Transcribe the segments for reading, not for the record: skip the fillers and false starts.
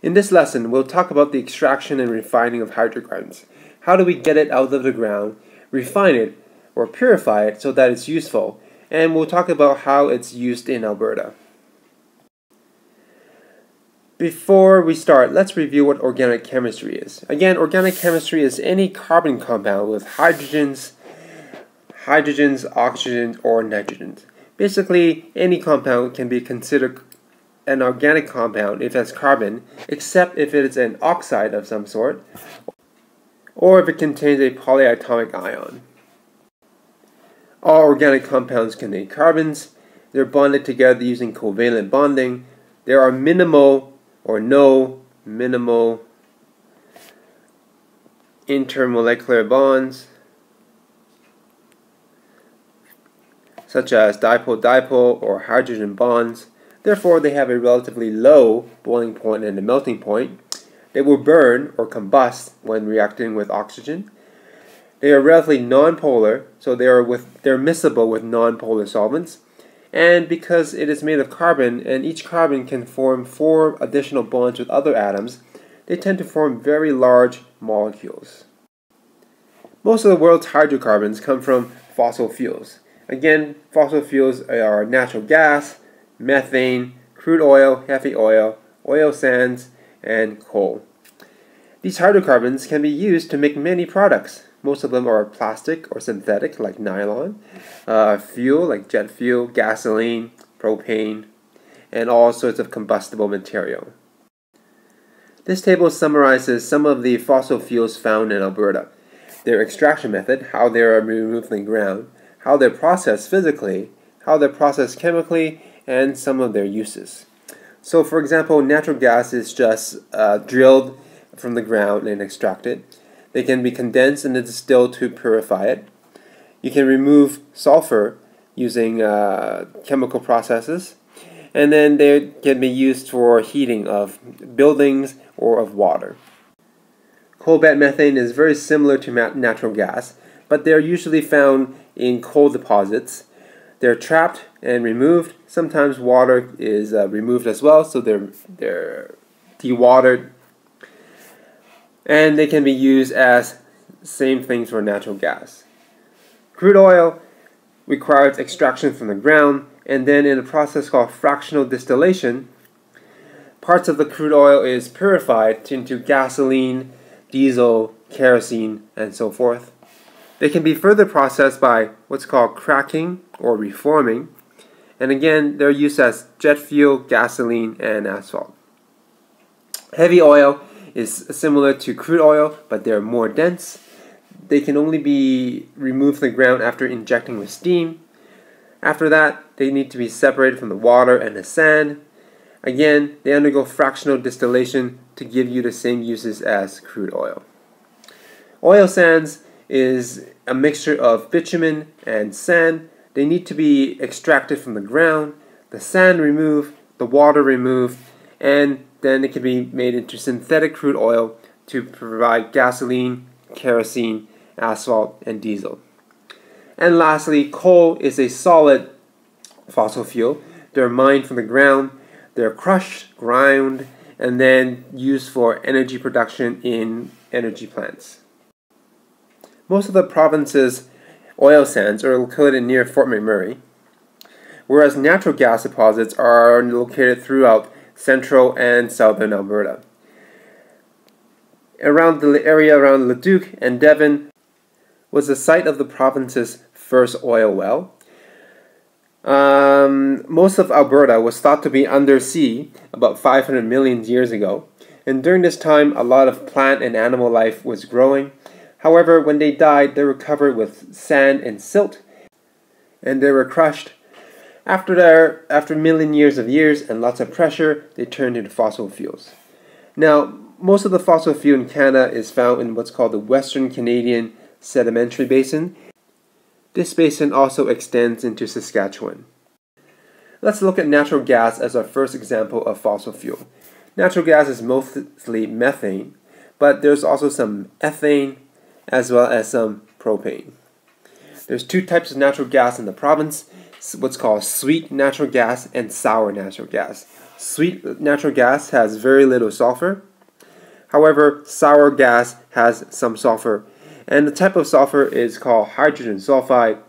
In this lesson, we'll talk about the extraction and refining of hydrocarbons. How do we get it out of the ground, refine it, or purify it so that it's useful, and we'll talk about how it's used in Alberta. Before we start, let's review what organic chemistry is. Again, organic chemistry is any carbon compound with hydrogens, oxygens, or nitrogens. Basically, any compound can be considered an organic compound if it has carbon, except if it is an oxide of some sort, or if it contains a polyatomic ion. All organic compounds contain carbons. They're bonded together using covalent bonding. There are minimal or no minimal intermolecular bonds, such as dipole-dipole or hydrogen bonds. Therefore, they have a relatively low boiling point and a melting point. They will burn or combust when reacting with oxygen. They are relatively nonpolar, so they're miscible with nonpolar solvents. And because it is made of carbon, and each carbon can form 4 additional bonds with other atoms, they tend to form very large molecules. Most of the world's hydrocarbons come from fossil fuels. Again, fossil fuels are natural gas, methane, crude oil, heavy oil, oil sands, and coal. These hydrocarbons can be used to make many products. Most of them are plastic or synthetic, like nylon, fuel, like jet fuel, gasoline, propane, and all sorts of combustible material. This table summarizes some of the fossil fuels found in Alberta, their extraction method, how they are removed from the ground, how they're processed physically, how they're processed chemically, and some of their uses. So, for example, natural gas is just drilled from the ground and extracted. They can be condensed and distilled to purify it. You can remove sulfur using chemical processes. And then they can be used for heating of buildings or of water. Coal bed methane is very similar to natural gas, but they're usually found in coal deposits. They're trapped and removed. Sometimes water is removed as well, so they're dewatered. And they can be used as same things for natural gas. Crude oil requires extraction from the ground, and then in a process called fractional distillation, parts of the crude oil is purified into gasoline, diesel, kerosene, and so forth. They can be further processed by what's called cracking or reforming, and again, they're used as jet fuel, gasoline, and asphalt. Heavy oil is similar to crude oil, but they're more dense. They can only be removed from the ground after injecting with steam. After that, they need to be separated from the water and the sand. Again, they undergo fractional distillation to give you the same uses as crude oil. Oil sands is a mixture of bitumen and sand. They need to be extracted from the ground, the sand removed, the water removed, and then it can be made into synthetic crude oil to provide gasoline, kerosene, asphalt, and diesel. And lastly, coal is a solid fossil fuel. They're mined from the ground, they're crushed, ground, and then used for energy production in energy plants. Most of the province's oil sands are located near Fort McMurray, whereas natural gas deposits are located throughout central and southern Alberta. Around the area around Leduc and Devon was the site of the province's first oil well. Most of Alberta was thought to be under sea about 500 million years ago, and during this time a lot of plant and animal life was growing. However, when they died, they were covered with sand and silt, and they were crushed. After a million years and lots of pressure, they turned into fossil fuels. Now, most of the fossil fuel in Canada is found in what's called the Western Canadian Sedimentary Basin. This basin also extends into Saskatchewan. Let's look at natural gas as our first example of fossil fuel. Natural gas is mostly methane, but there's also some ethane as well as some propane. There's 2 types of natural gas in the province, what's called sweet natural gas and sour natural gas. Sweet natural gas has very little sulfur. However, sour gas has some sulfur, and the type of sulfur is called hydrogen sulfide.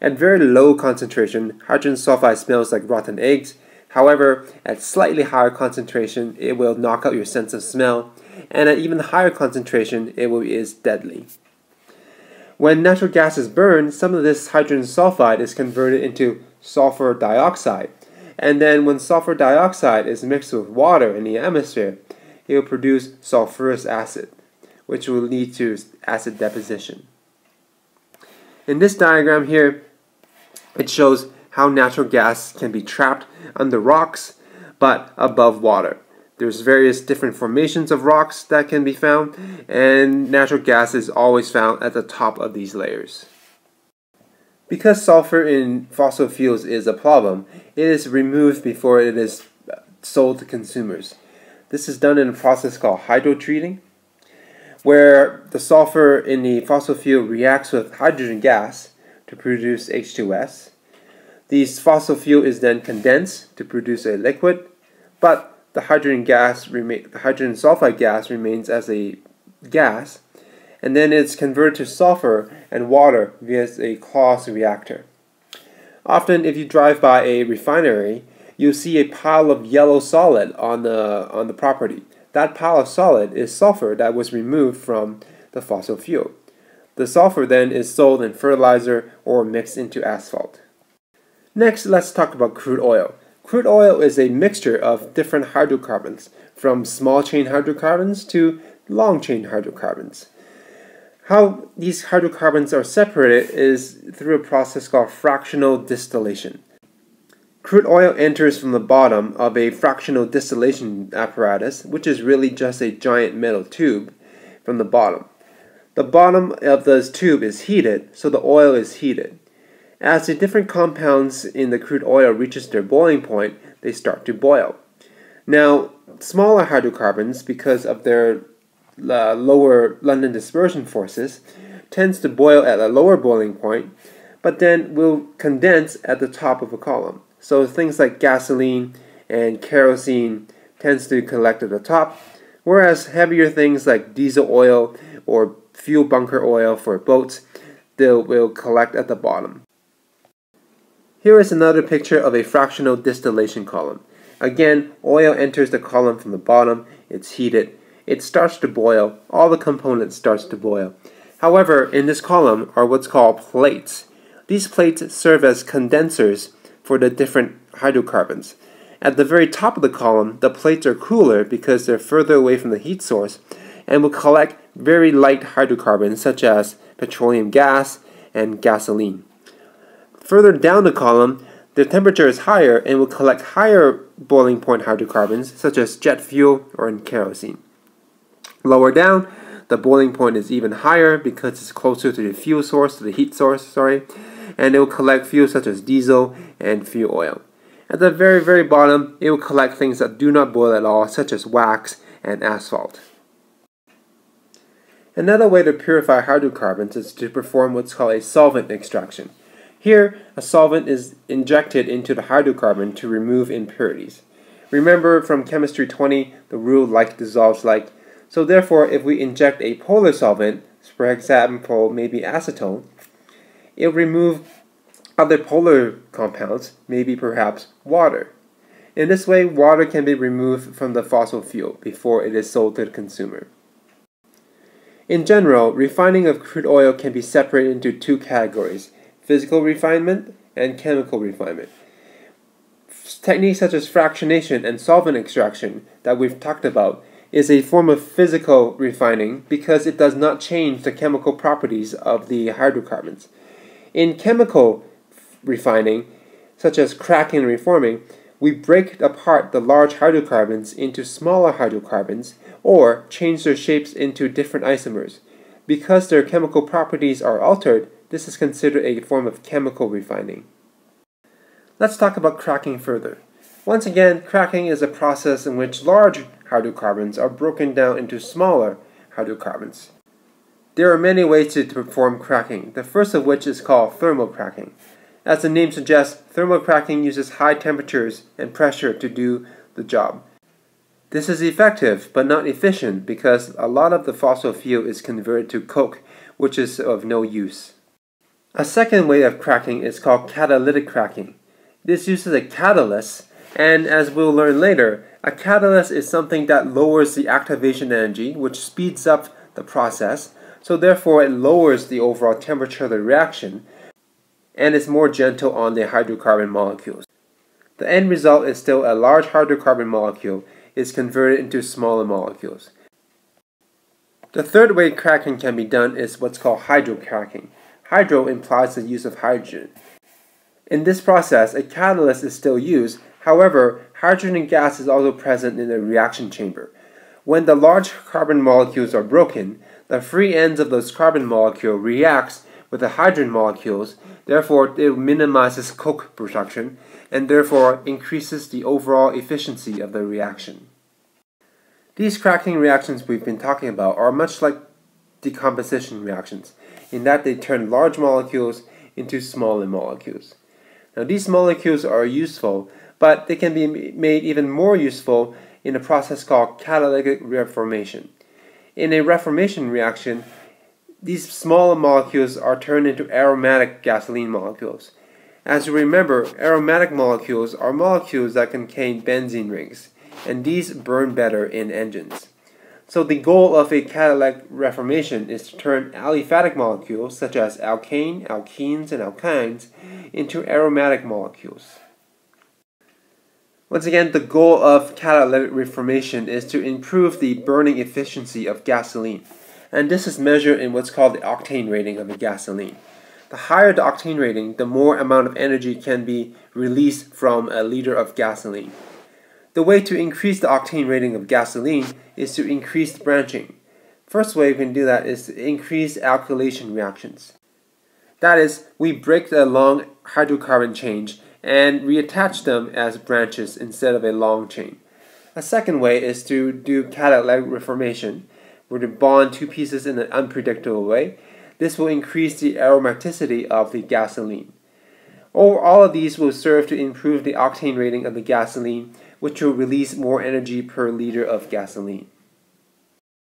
At very low concentration, hydrogen sulfide smells like rotten eggs. However, at slightly higher concentration, it will knock out your sense of smell, and at even higher concentration, it is deadly. When natural gas is burned, some of this hydrogen sulfide is converted into sulfur dioxide, and then when sulfur dioxide is mixed with water in the atmosphere, it will produce sulfurous acid, which will lead to acid deposition. In this diagram here, it shows how natural gas can be trapped under rocks but above water. There's various different formations of rocks that can be found, and natural gas is always found at the top of these layers. Because sulfur in fossil fuels is a problem, it is removed before it is sold to consumers. This is done in a process called hydrotreating, where the sulfur in the fossil fuel reacts with hydrogen gas to produce H2S. This fossil fuel is then condensed to produce a liquid, but the hydrogen sulfide gas remains as a gas, and then it's converted to sulfur and water via a Claus reactor. Often, if you drive by a refinery, you'll see a pile of yellow solid on the property. That pile of solid is sulfur that was removed from the fossil fuel. The sulfur then is sold in fertilizer or mixed into asphalt. Next, let's talk about crude oil. Crude oil is a mixture of different hydrocarbons, from small chain hydrocarbons to long chain hydrocarbons. How these hydrocarbons are separated is through a process called fractional distillation. Crude oil enters from the bottom of a fractional distillation apparatus, which is really just a giant metal tube from the bottom. The bottom of this tube is heated, so the oil is heated. As the different compounds in the crude oil reaches their boiling point, they start to boil. Now, smaller hydrocarbons, because of their lower London dispersion forces, tends to boil at a lower boiling point, but then will condense at the top of a column. So things like gasoline and kerosene tends to collect at the top, whereas heavier things like diesel oil or fuel bunker oil for boats, they will collect at the bottom. Here is another picture of a fractional distillation column. Again, oil enters the column from the bottom, it's heated, it starts to boil, all the components starts to boil. However, in this column are what's called plates. These plates serve as condensers for the different hydrocarbons. At the very top of the column, the plates are cooler because they're further away from the heat source and will collect very light hydrocarbons such as petroleum gas and gasoline. Further down the column, the temperature is higher and will collect higher boiling point hydrocarbons such as jet fuel or kerosene. Lower down, the boiling point is even higher because it's closer to the fuel source, to the heat source, and it will collect fuel such as diesel and fuel oil. At the very, very bottom, it will collect things that do not boil at all, such as wax and asphalt. Another way to purify hydrocarbons is to perform what's called a solvent extraction. Here, a solvent is injected into the hydrocarbon to remove impurities. Remember from Chemistry 20, the rule like dissolves like. So therefore, if we inject a polar solvent, for example, maybe acetone, it will remove other polar compounds, maybe perhaps water. In this way, water can be removed from the fossil fuel before it is sold to the consumer. In general, refining of crude oil can be separated into two categories: physical refinement and chemical refinement. Techniques such as fractionation and solvent extraction that we've talked about is a form of physical refining because it does not change the chemical properties of the hydrocarbons. In chemical refining, such as cracking and reforming, we break apart the large hydrocarbons into smaller hydrocarbons or change their shapes into different isomers. Because their chemical properties are altered, this is considered a form of chemical refining. Let's talk about cracking further. Once again, cracking is a process in which large hydrocarbons are broken down into smaller hydrocarbons. There are many ways to perform cracking, the first of which is called thermal cracking. As the name suggests, thermal cracking uses high temperatures and pressure to do the job. This is effective but not efficient because a lot of the fossil fuel is converted to coke, which is of no use. A second way of cracking is called catalytic cracking. This uses a catalyst, and as we'll learn later, a catalyst is something that lowers the activation energy, which speeds up the process, so therefore it lowers the overall temperature of the reaction, and is more gentle on the hydrocarbon molecules. The end result is still a large hydrocarbon molecule is converted into smaller molecules. The third way cracking can be done is what's called hydrocracking. Hydro implies the use of hydrogen. In this process, a catalyst is still used. However, hydrogen gas is also present in the reaction chamber. When the large carbon molecules are broken, the free ends of those carbon molecules reacts with the hydrogen molecules. Therefore, it minimizes coke production and therefore increases the overall efficiency of the reaction. These cracking reactions we've been talking about are much like decomposition reactions in that they turn large molecules into smaller molecules. Now, these molecules are useful, but they can be made even more useful in a process called catalytic reformation. In a reformation reaction, these smaller molecules are turned into aromatic gasoline molecules. As you remember, aromatic molecules are molecules that contain benzene rings, and these burn better in engines. So the goal of a catalytic reformation is to turn aliphatic molecules, such as alkane, alkenes, and alkynes, into aromatic molecules. Once again, the goal of catalytic reformation is to improve the burning efficiency of gasoline, and this is measured in what's called the octane rating of a gasoline. The higher the octane rating, the more amount of energy can be released from a liter of gasoline. The way to increase the octane rating of gasoline is to increase branching. First way we can do that is to increase alkylation reactions. That is, we break the long hydrocarbon chain and reattach them as branches instead of a long chain. A second way is to do catalytic reformation, where to bond two pieces in an unpredictable way. This will increase the aromaticity of the gasoline. All of these will serve to improve the octane rating of the gasoline, which will release more energy per liter of gasoline.